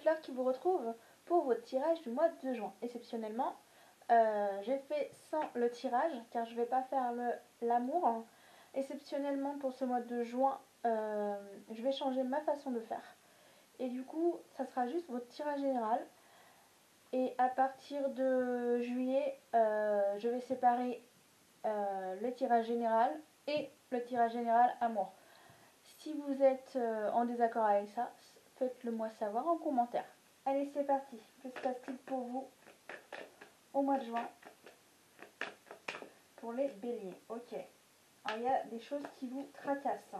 fleurs qui vous retrouvent pour votre tirage du mois de juin. Exceptionnellement, j'ai fait sans le tirage car je ne vais pas faire l'amour. Exceptionnellement pour ce mois de juin, je vais changer ma façon de faire. Et du coup, ça sera juste votre tirage général. Et à partir de juillet, je vais séparer le tirage général et le tirage général amour. Si vous êtes en désaccord avec ça, faites-le moi savoir en commentaire. Allez, c'est parti. Que se passe-t-il pour vous au mois de juin pour les béliers? Ok. Alors, il y a des choses qui vous tracassent.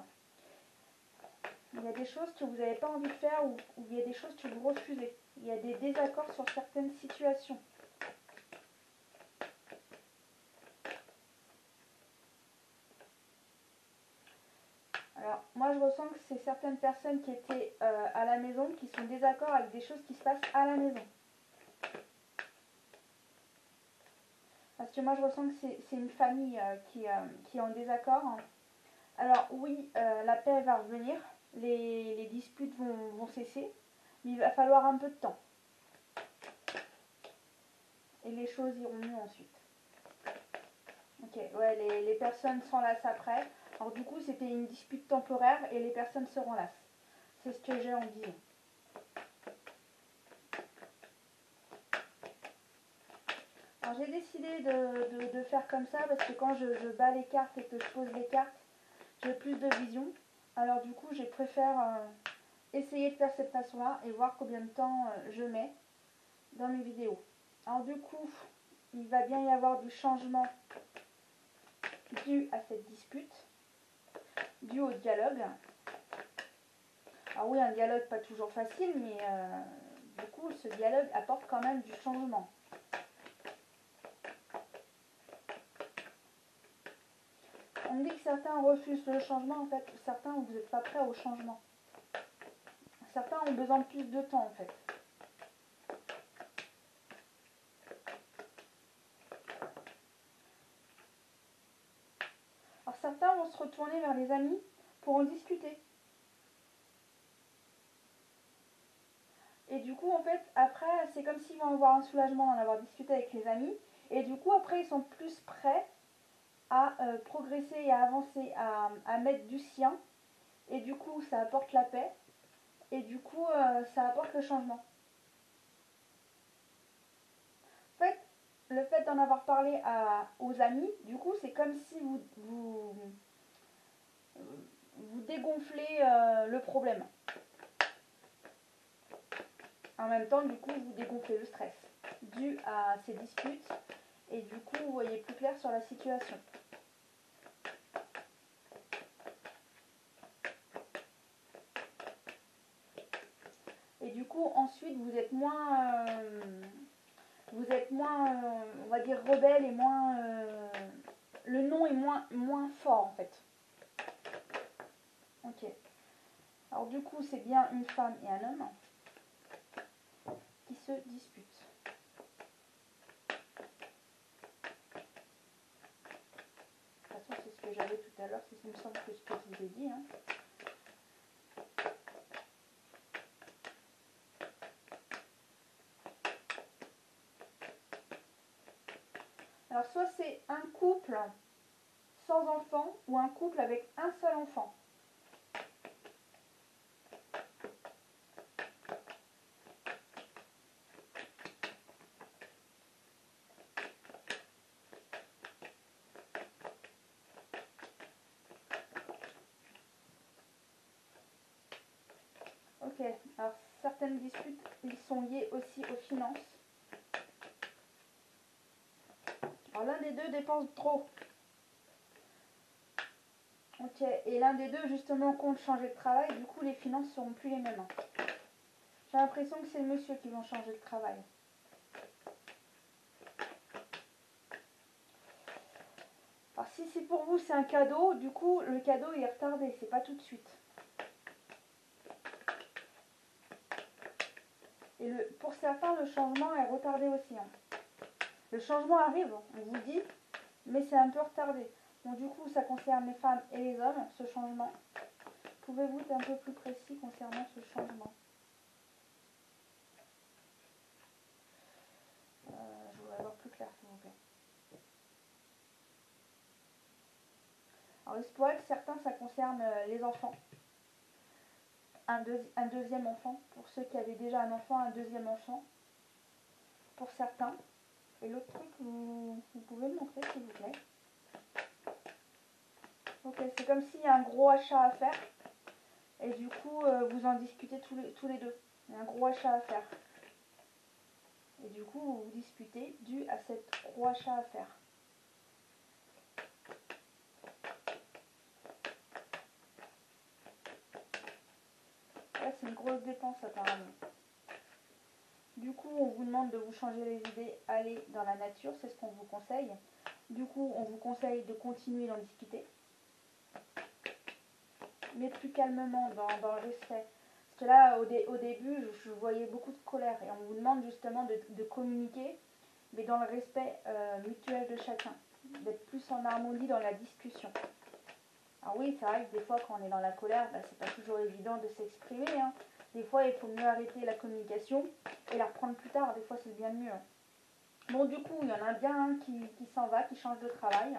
Il y a des choses que vous n'avez pas envie de faire ou il y a des choses que vous refusez. Il y a des désaccords sur certaines situations. Alors, moi je ressens que c'est certaines personnes qui étaient à la maison qui sont en désaccord avec des choses qui se passent à la maison. Parce que moi je ressens que c'est une famille qui est en désaccord. Alors oui, la paix va revenir, les disputes vont cesser, mais il va falloir un peu de temps. Et les choses iront mieux ensuite. Ok, ouais, les personnes s'enlacent après. Alors du coup, c'était une dispute temporaire et les personnes se renlacent. C'est ce que j'ai en disant. Alors j'ai décidé de faire comme ça parce que quand je bats les cartes et que je pose les cartes, j'ai plus de vision. Alors du coup, je préfère essayer de faire cette façon-là et voir combien de temps je mets dans mes vidéos. Alors du coup, il va bien y avoir du changement dû à cette dispute, dû au dialogue. Alors oui, un dialogue pas toujours facile, mais du coup, ce dialogue apporte quand même du changement. On me dit que certains refusent le changement, en fait, certains vous n'êtes pas prêts au changement. Certains ont besoin de plus de temps, en fait. Alors certains vont se retourner vers les amis pour en discuter. Et du coup, en fait, après, c'est comme s'ils vont avoir un soulagement d'en avoir discuté avec les amis. Et du coup, après, ils sont plus prêts à progresser et à avancer, à mettre du sien. Et du coup, ça apporte la paix. Et du coup, ça apporte le changement. En fait, le fait d'en avoir parlé aux amis, du coup, c'est comme si vous dégonflez le problème. En même temps, du coup, vous dégonflez le stress dû à ces disputes. Et du coup, vous voyez plus clair sur la situation. Et du coup, ensuite, vous êtes moins, on va dire, rebelle et moins, le nom est moins fort en fait. Ok. Alors du coup, c'est bien une femme et un homme qui se disputent. De toute façon, c'est ce que j'avais tout à l'heure, c'est il me semble que ce que je vous ai dit. Hein. Alors soit c'est un couple sans enfant ou un couple avec un seul enfant. Ok, alors certaines disputes, ils sont liés aussi aux finances. Alors l'un des deux dépense trop. Ok, et l'un des deux justement compte changer de travail, du coup les finances seront plus les mêmes. J'ai l'impression que c'est le monsieur qui va changer de travail. Alors si c'est pour vous c'est un cadeau, du coup le cadeau il est retardé, c'est pas tout de suite. Et pour certains le changement est retardé aussi. Hein. Le changement arrive, on vous dit, mais c'est un peu retardé. Donc du coup ça concerne les femmes et les hommes, ce changement. Pouvez-vous être un peu plus précis concernant ce changement? Alors, il se pourrait que certains, ça concerne les enfants. Un deuxième enfant, pour ceux qui avaient déjà un enfant, un deuxième enfant, pour certains. Et l'autre truc, vous pouvez me montrer s'il vous plaît. Ok, c'est comme s'il y a un gros achat à faire. Et du coup, vous en discutez tous les deux. Il y a un gros achat à faire. Et du coup, vous vous disputez dû à cet gros achat à faire. Là, c'est une grosse dépense apparemment. Du coup, on vous demande de vous changer les idées, aller dans la nature, c'est ce qu'on vous conseille. Du coup, on vous conseille de continuer d'en discuter, mais plus calmement, dans le respect. Parce que là, au début, je voyais beaucoup de colère et on vous demande justement de communiquer, mais dans le respect mutuel de chacun, d'être plus en harmonie dans la discussion. Alors oui, c'est vrai que des fois, quand on est dans la colère, bah, c'est pas toujours évident de s'exprimer, hein. Des fois, il faut mieux arrêter la communication et la reprendre plus tard. Des fois, c'est bien mieux. Bon, du coup, il y en a bien un qui s'en va, qui change de travail.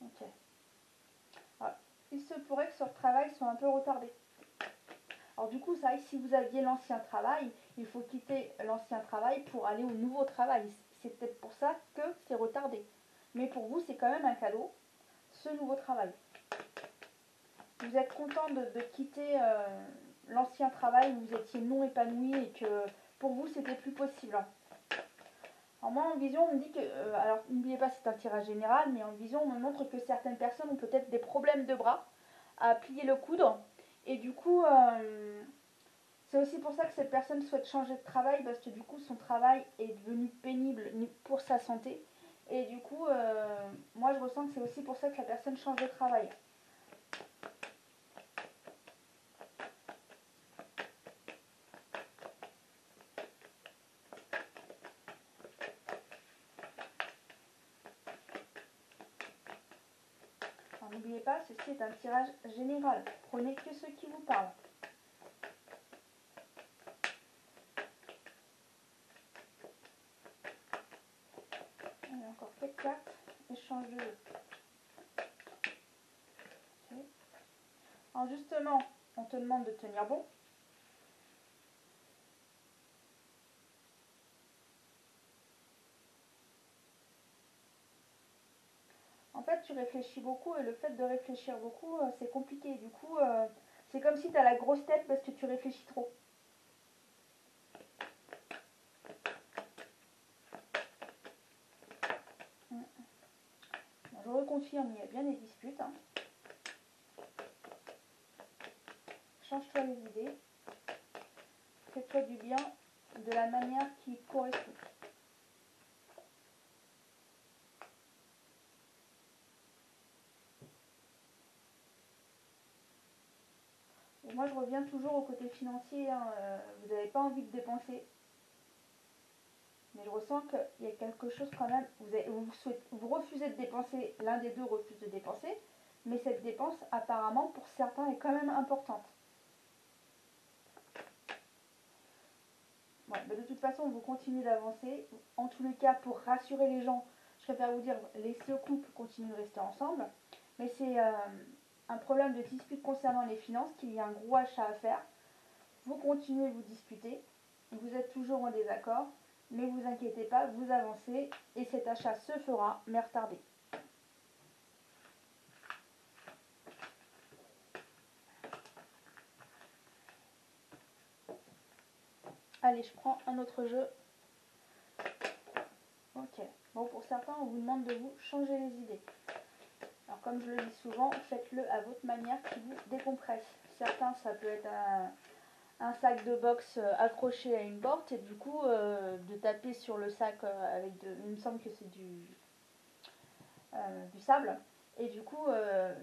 Ok. Alors, il se pourrait que ce travail soit un peu retardé. Alors du coup, c'est vrai que si vous aviez l'ancien travail, il faut quitter l'ancien travail pour aller au nouveau travail. C'est peut-être pour ça que c'est retardé. Mais pour vous, c'est quand même un cadeau, ce nouveau travail. Vous êtes content de quitter l'ancien travail où vous étiez non épanoui et que pour vous, c'était plus possible. Alors moi, en vision, on me dit que... alors, n'oubliez pas, c'est un tirage général, mais en vision, on me montre que certaines personnes ont peut-être des problèmes de bras à plier le coude. Et du coup, c'est aussi pour ça que cette personne souhaite changer de travail, parce que du coup, son travail est devenu pénible pour sa santé. Et du coup, moi, je ressens que c'est aussi pour ça que la personne change de travail. Alors, n'oubliez pas, ceci est un tirage général. Prenez que ceux qui vous parlent. Il y a encore 4 cartes. Échange de jeu. Okay. Alors justement, on te demande de tenir bon. En fait, tu réfléchis beaucoup et le fait de réfléchir beaucoup, c'est compliqué. Du coup, c'est comme si tu as la grosse tête parce que tu réfléchis trop. Bon, je reconfirme, il y a bien des disputes. Hein. Change-toi les idées. Fais-toi du bien de la manière qui correspond. Et moi, je reviens toujours au côté financier. Hein. Vous n'avez pas envie de dépenser. Mais je ressens qu'il y a quelque chose quand même. Vous refusez de dépenser, l'un des deux refuse de dépenser. Mais cette dépense, apparemment, pour certains, est quand même importante. Ouais, bah de toute façon, vous continuez d'avancer. En tous les cas, pour rassurer les gens, je préfère vous dire, laissez le couple continuer de rester ensemble. Mais c'est un problème de dispute concernant les finances, qu'il y a un gros achat à faire. Vous continuez, vous discutez. Vous êtes toujours en désaccord. Mais vous inquiétez pas, vous avancez. Et cet achat se fera, mais retardé. Allez, je prends un autre jeu. Ok. Bon, pour certains, on vous demande de vous changer les idées. Alors, comme je le dis souvent, faites-le à votre manière qui vous décompresse. Certains, ça peut être un sac de boxe accroché à une porte et du coup, de taper sur le sac avec il me semble que c'est du sable. Et du coup,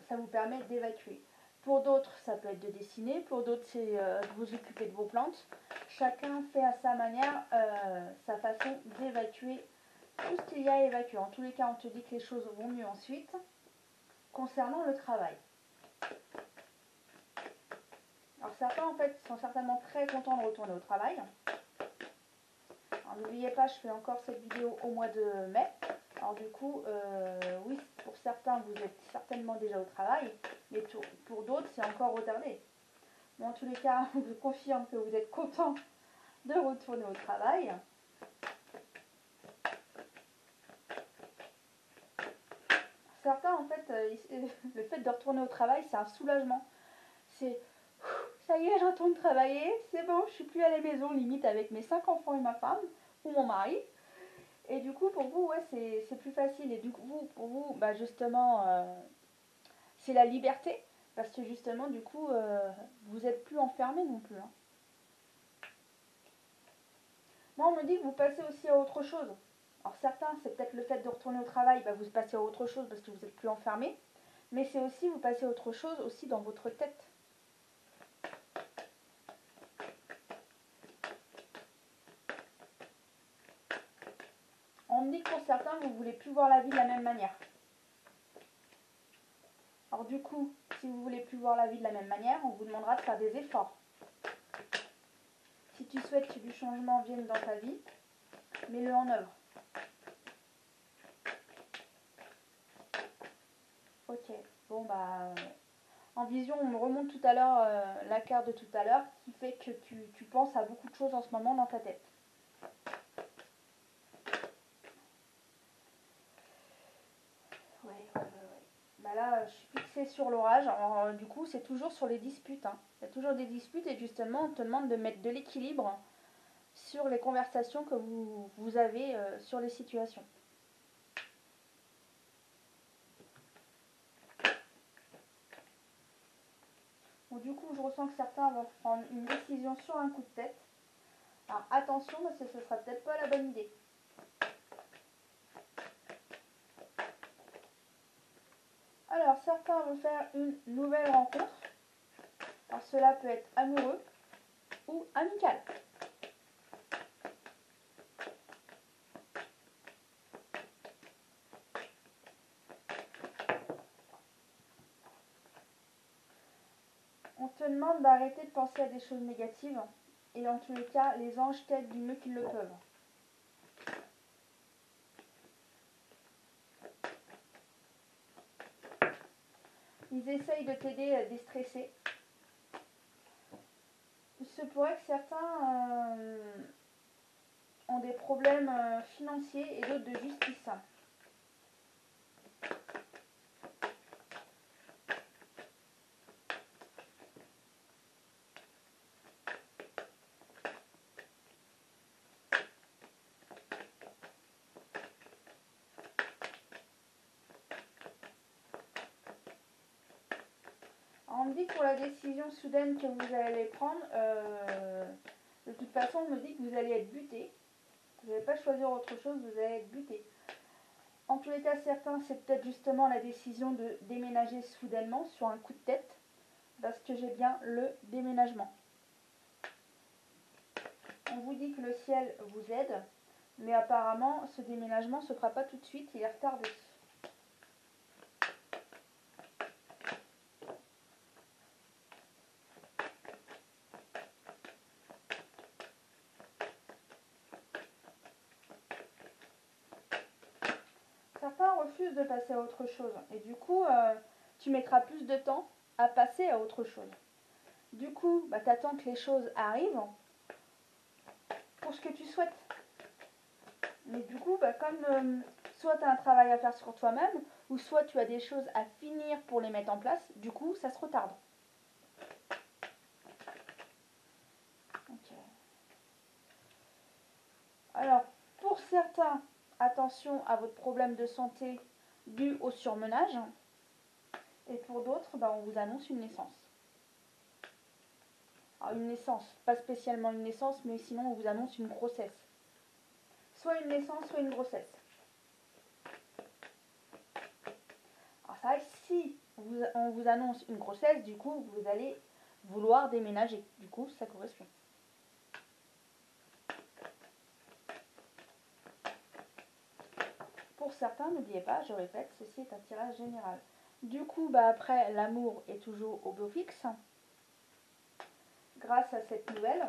ça vous permet d'évacuer. Pour d'autres, ça peut être de dessiner. Pour d'autres, c'est de vous occuper de vos plantes. Chacun fait à sa manière sa façon d'évacuer tout ce qu'il y a à évacuer. En tous les cas, on te dit que les choses vont mieux ensuite. Concernant le travail. Alors certains, en fait, sont certainement très contents de retourner au travail. Alors n'oubliez pas, je fais encore cette vidéo au mois de mai. Alors du coup, oui, pour certains, vous êtes certainement déjà au travail, mais pour d'autres, c'est encore retardé. Mais en tous les cas, je vous confirme que vous êtes content de retourner au travail. Certains, en fait, le fait de retourner au travail, c'est un soulagement. C'est, ça y est, je retourne travailler, c'est bon, je suis plus à la maison, limite avec mes 5 enfants et ma femme, ou mon mari. Et du coup, pour vous, ouais, c'est plus facile. Et du coup, pour vous, bah justement, c'est la liberté. Parce que justement, du coup, vous n'êtes plus enfermé non plus. Hein. Moi, on me dit que vous passez aussi à autre chose. Alors certains, c'est peut-être le fait de retourner au travail, bah, vous passez à autre chose parce que vous n'êtes plus enfermé. Mais c'est aussi, vous passez à autre chose aussi dans votre tête. On me dit que pour certains, vous ne voulez plus voir la vie de la même manière. Alors du coup, si vous ne voulez plus voir la vie de la même manière, on vous demandera de faire des efforts. Si tu souhaites que du changement vienne dans ta vie, mets-le en œuvre. Ok, bon bah... En vision, on me remonte tout à l'heure la carte de tout à l'heure qui fait que tu penses à beaucoup de choses en ce moment dans ta tête. Ouais. Bah là, je suis fixée sur l'orage. Alors, du coup, c'est toujours sur les disputes. Hein. Il y a toujours des disputes et justement, on te demande de mettre de l'équilibre sur les conversations que vous avez sur les situations. Donc, du coup, je ressens que certains vont prendre une décision sur un coup de tête. Alors attention parce que ce ne sera peut-être pas la bonne idée. Alors certains vont faire une nouvelle rencontre. Alors cela peut être amoureux ou amical. On te demande d'arrêter de penser à des choses négatives et en tous les cas, les anges t'aident du mieux qu'ils le peuvent. Ils essayent de t'aider à déstresser. Il se pourrait que certains ont des problèmes financiers et d'autres de justice. On me dit que pour la décision soudaine que vous allez prendre, de toute façon, on me dit que vous allez être buté. Vous n'allez pas choisir autre chose, vous allez être buté. En tous les cas, certains, c'est peut-être justement la décision de déménager soudainement sur un coup de tête, parce que j'ai bien le déménagement. On vous dit que le ciel vous aide, mais apparemment, ce déménagement ne se fera pas tout de suite, il est retardé. Certains refusent de passer à autre chose, et du coup, tu mettras plus de temps à passer à autre chose. Du coup, bah, tu attends que les choses arrivent pour ce que tu souhaites. Mais du coup, bah, comme soit tu as un travail à faire sur toi-même, ou soit tu as des choses à finir pour les mettre en place, du coup, ça se retarde. Okay. Alors, pour certains, attention à votre problème de santé dû au surmenage. Et pour d'autres, bah, on vous annonce une naissance. Alors, une naissance, pas spécialement une naissance, mais sinon on vous annonce une grossesse. Soit une naissance, soit une grossesse. Alors ça, si on vous annonce une grossesse, du coup, vous allez vouloir déménager. Du coup, ça correspond. Pour certains, n'oubliez pas, je répète, ceci est un tirage général. Du coup, bah, après, l'amour est toujours au beau fixe. Grâce à cette nouvelle,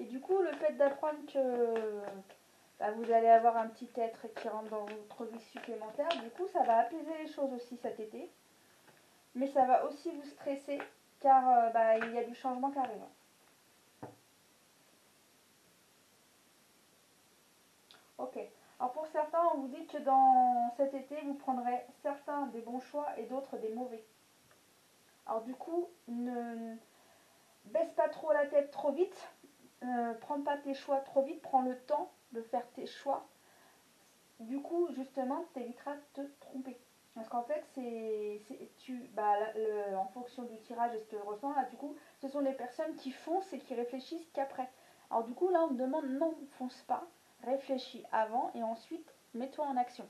Et du coup, le fait d'apprendre que bah, vous allez avoir un petit être qui rentre dans votre vie supplémentaire, du coup, ça va apaiser les choses aussi cet été. Mais ça va aussi vous stresser car bah, il y a du changement qui arrive. Ok. Alors pour certains, on vous dit que dans cet été, vous prendrez certains des bons choix et d'autres des mauvais. Alors du coup, ne baisse pas trop la tête trop vite. Prends pas tes choix trop vite. Prends le temps de faire tes choix. Du coup, justement, tu éviteras de te tromper. Parce qu'en fait, en fonction du tirage et ce que je ressens, là, du coup, ce sont des personnes qui foncent et qui réfléchissent qu'après. Alors du coup, là, on me demande non, fonce pas, réfléchis avant et ensuite mets-toi en action.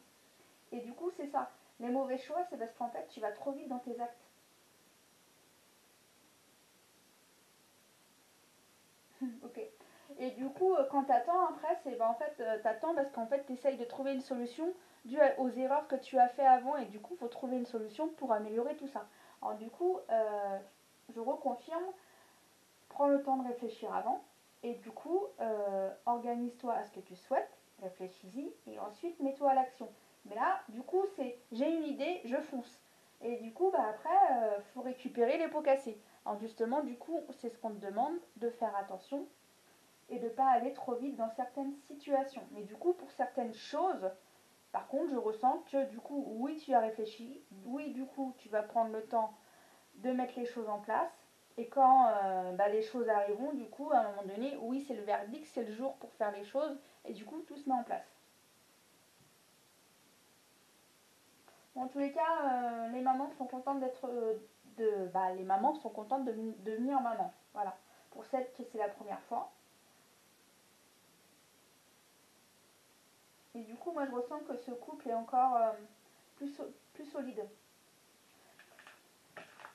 Et du coup, c'est ça. Les mauvais choix, c'est parce qu'en fait, tu vas trop vite dans tes actes. Ok. Et du coup, quand t'attends après, c'est en fait, t'attends parce qu'en fait, t'essayes de trouver une solution due aux erreurs que tu as fait avant et du coup, il faut trouver une solution pour améliorer tout ça. Alors du coup, je reconfirme, prends le temps de réfléchir avant et du coup, organise-toi à ce que tu souhaites, réfléchis-y et ensuite mets-toi à l'action. Mais là, du coup, c'est j'ai une idée, je fonce. Et du coup, bah après, faut récupérer les pots cassés. Alors justement, du coup, c'est ce qu'on te demande de faire attention et de ne pas aller trop vite dans certaines situations. Mais du coup, pour certaines choses, par contre, je ressens que du coup, oui, tu as réfléchi, oui, du coup, tu vas prendre le temps de mettre les choses en place. Et quand bah, les choses arriveront, du coup, à un moment donné, oui, c'est le verdict, c'est le jour pour faire les choses, et du coup, tout se met en place. Bon, en tous les cas, les mamans sont contentes les mamans sont contentes de devenir maman. Voilà. Pour celles que c'est la première fois. Et du coup, moi, je ressens que ce couple est encore plus solide.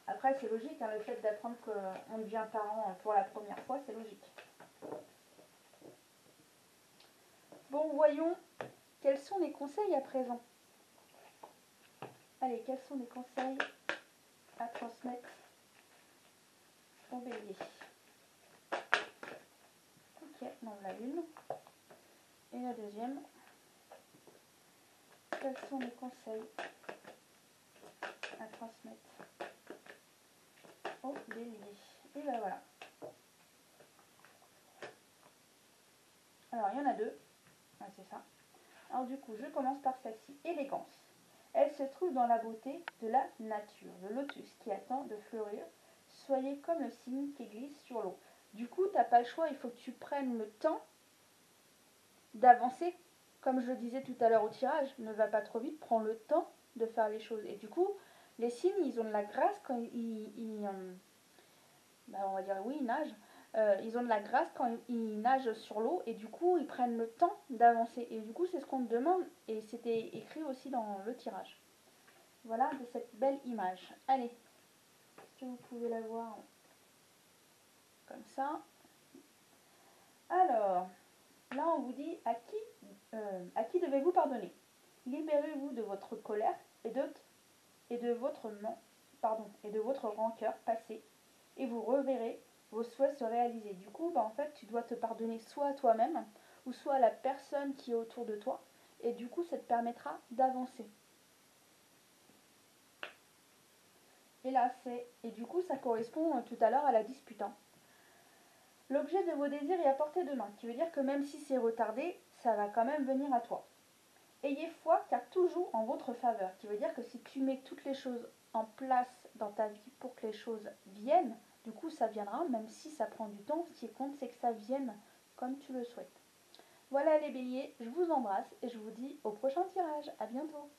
Après, c'est logique, hein, le fait d'apprendre qu'on devient parent pour la première fois, c'est logique. Bon, voyons, quels sont les conseils à présent? Allez, quels sont les conseils à transmettre au bélier? Ok, on l'a une. Et la deuxième. Quels sont les conseils à transmettre au bélier? Et ben voilà. Alors, il y en a deux. Ah, c'est ça. Alors du coup, je commence par celle-ci. Élégance. Elle se trouve dans la beauté de la nature, le lotus qui attend de fleurir. Soyez comme le cygne qui glisse sur l'eau. Du coup, tu n'as pas le choix, il faut que tu prennes le temps d'avancer. Comme je le disais tout à l'heure au tirage, ne va pas trop vite, prends le temps de faire les choses. Et du coup, les cygnes, ils ont de la grâce quand on va dire oui, ils nagent. Ils ont de la grâce quand ils nagent sur l'eau et du coup, ils prennent le temps d'avancer. Et du coup, c'est ce qu'on te demande et c'était écrit aussi dans le tirage. Voilà de cette belle image. Allez, est-ce que vous pouvez la voir comme ça? Alors, là, on vous dit à qui devez-vous pardonner? Libérez-vous de votre colère et de votre rancœur passée et vous reverrez vos souhaits se réaliser. Du coup, en fait, tu dois te pardonner soit à toi-même ou soit à la personne qui est autour de toi et du coup, ça te permettra d'avancer. Et là, et du coup, ça correspond tout à l'heure à la dispute. Hein. L'objet de vos désirs est à portée de main, qui veut dire que même si c'est retardé, ça va quand même venir à toi. Ayez foi car tout joue en votre faveur, qui veut dire que si tu mets toutes les choses en place dans ta vie pour que les choses viennent, du coup ça viendra, même si ça prend du temps, ce qui compte c'est que ça vienne comme tu le souhaites. Voilà les béliers, je vous embrasse et je vous dis au prochain tirage, à bientôt.